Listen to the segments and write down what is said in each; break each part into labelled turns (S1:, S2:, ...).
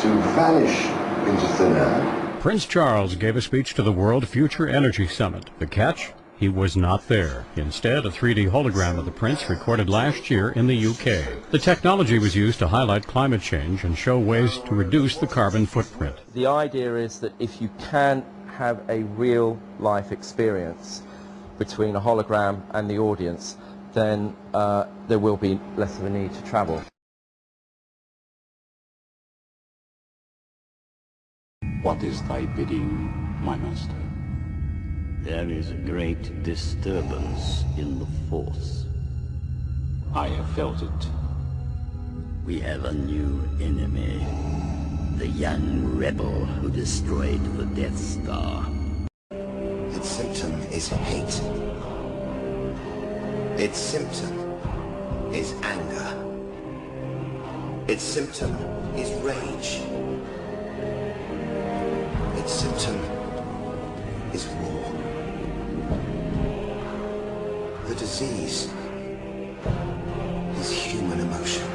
S1: to vanish into thin air.
S2: Prince Charles gave a speech to the World Future Energy Summit. The catch? He was not there. Instead, a 3D hologram of the prince recorded last year in the UK. The technology was used to highlight climate change and show ways to reduce the carbon footprint.
S3: The idea is that if you can have a real life experience between a hologram and the audience, then there will be less of a need to travel.
S4: What is thy bidding, my master?
S5: There is a great disturbance in the Force.
S4: I have felt it.
S5: We have a new enemy. The young rebel who destroyed the Death Star.
S6: Its symptom is hate. Its symptom is anger. Its symptom is rage. Its symptom is war. The disease is human emotion.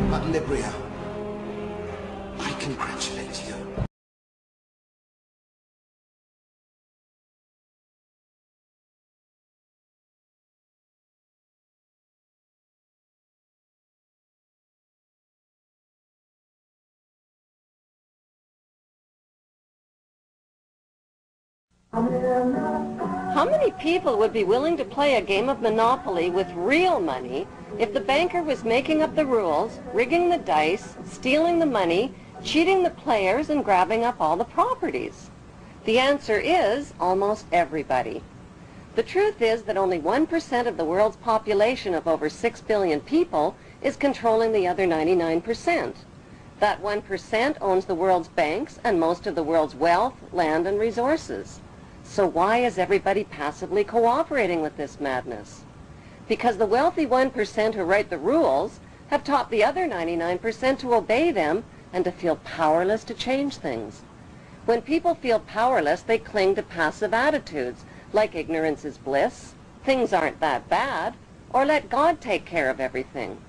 S6: But Libria, I congratulate you.
S7: How many people would be willing to play a game of Monopoly with real money if the banker was making up the rules, rigging the dice, stealing the money, cheating the players, and grabbing up all the properties? The answer is almost everybody. The truth is that only 1% of the world's population of over 6 billion people is controlling the other 99%. That 1% owns the world's banks and most of the world's wealth, land, and resources. So why is everybody passively cooperating with this madness? Because the wealthy 1% who write the rules have taught the other 99% to obey them and to feel powerless to change things. When people feel powerless, they cling to passive attitudes, like ignorance is bliss, things aren't that bad, or let God take care of everything.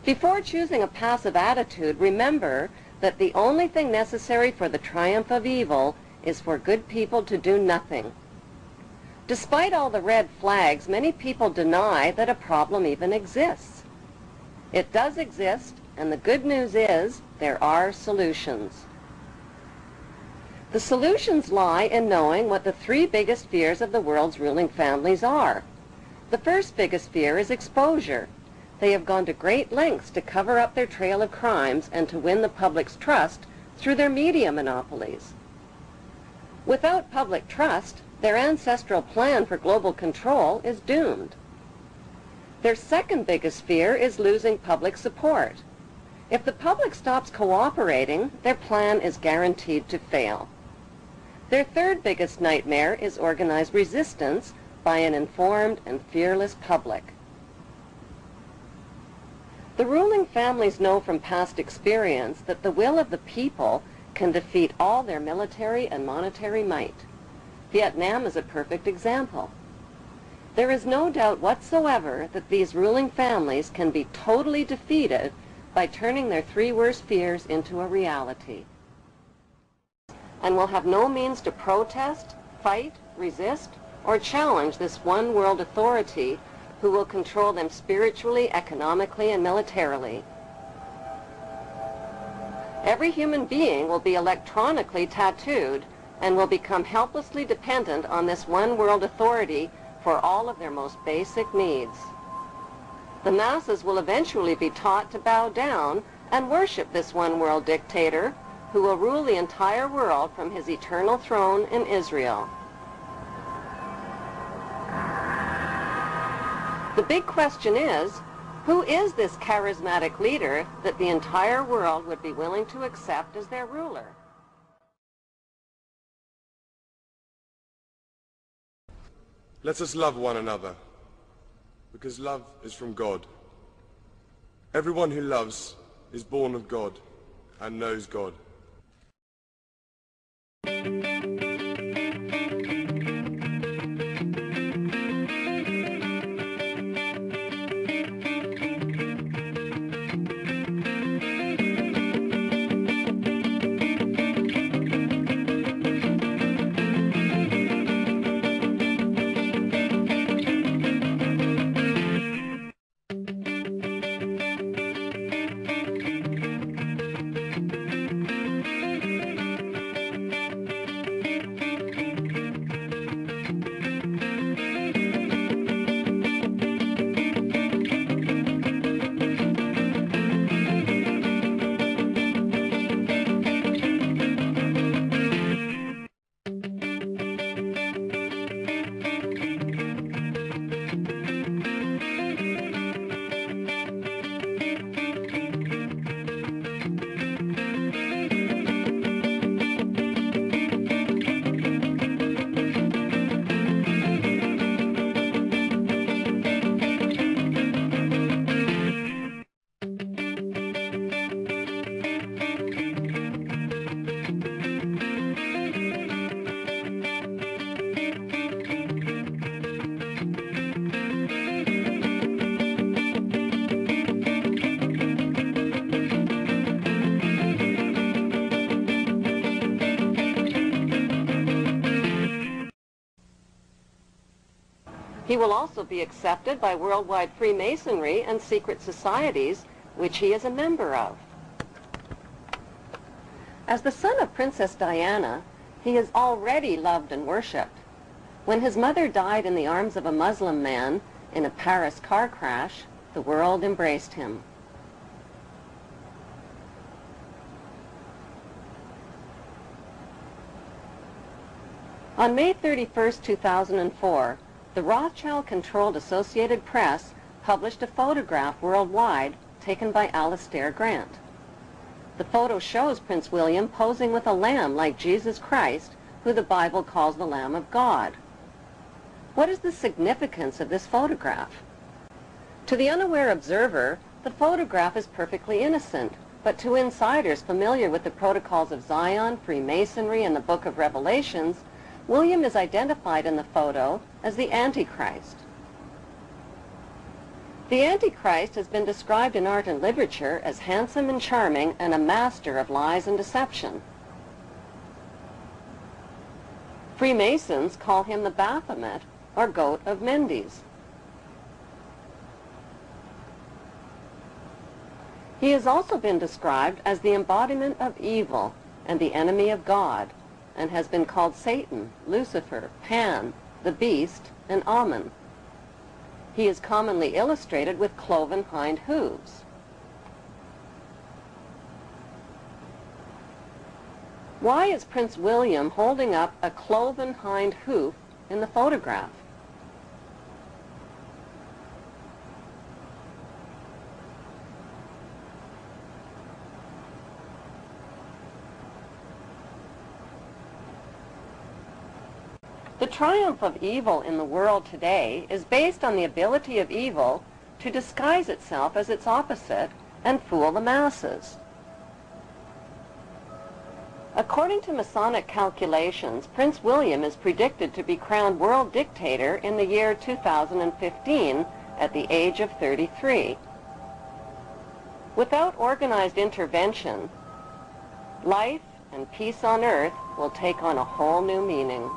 S7: Before choosing a passive attitude, remember that the only thing necessary for the triumph of evil is for good people to do nothing. Despite all the red flags, many people deny that a problem even exists. It does exist, and the good news is there are solutions. The solutions lie in knowing what the 3 biggest fears of the world's ruling families are. The first biggest fear is exposure. They have gone to great lengths to cover up their trail of crimes and to win the public's trust through their media monopolies. Without public trust, their ancestral plan for global control is doomed. Their second biggest fear is losing public support. If the public stops cooperating, their plan is guaranteed to fail. Their third biggest nightmare is organized resistance by an informed and fearless public. The ruling families know from past experience that the will of the people can defeat all their military and monetary might. Vietnam is a perfect example. There is no doubt whatsoever that these ruling families can be totally defeated by turning their 3 worst fears into a reality, and will have no means to protest, fight, resist, or challenge this one world authority who will control them spiritually, economically, and militarily. Every human being will be electronically tattooed and will become helplessly dependent on this one world authority for all of their most basic needs. The masses will eventually be taught to bow down and worship this one world dictator who will rule the entire world from his eternal throne in Israel. The big question is, who is this charismatic leader that the entire world would be willing to accept as their ruler?
S8: Let us love one another, because love is from God. Everyone who loves is born of God and knows God.
S7: He will also be accepted by worldwide Freemasonry and secret societies, which he is a member of. As the son of Princess Diana, he is already loved and worshipped. When his mother died in the arms of a Muslim man in a Paris car crash, the world embraced him. On May 31, 2004, the Rothschild-controlled Associated Press published a photograph worldwide taken by Alistair Grant. The photo shows Prince William posing with a lamb like Jesus Christ, who the Bible calls the Lamb of God. What is the significance of this photograph? To the unaware observer, the photograph is perfectly innocent, but to insiders familiar with the protocols of Zion, Freemasonry, and the Book of Revelations, William is identified in the photo as the Antichrist. The Antichrist has been described in art and literature as handsome and charming and a master of lies and deception. Freemasons call him the Baphomet, or Goat of Mendes. He has also been described as the embodiment of evil and the enemy of God, and has been called Satan, Lucifer, Pan, the Beast, and Amen. He is commonly illustrated with cloven hind hooves. Why is Prince William holding up a cloven hind hoof in the photograph? The triumph of evil in the world today is based on the ability of evil to disguise itself as its opposite and fool the masses. According to Masonic calculations, Prince William is predicted to be crowned world dictator in the year 2015 at the age of 33. Without organized intervention, life and peace on earth will take on a whole new meaning.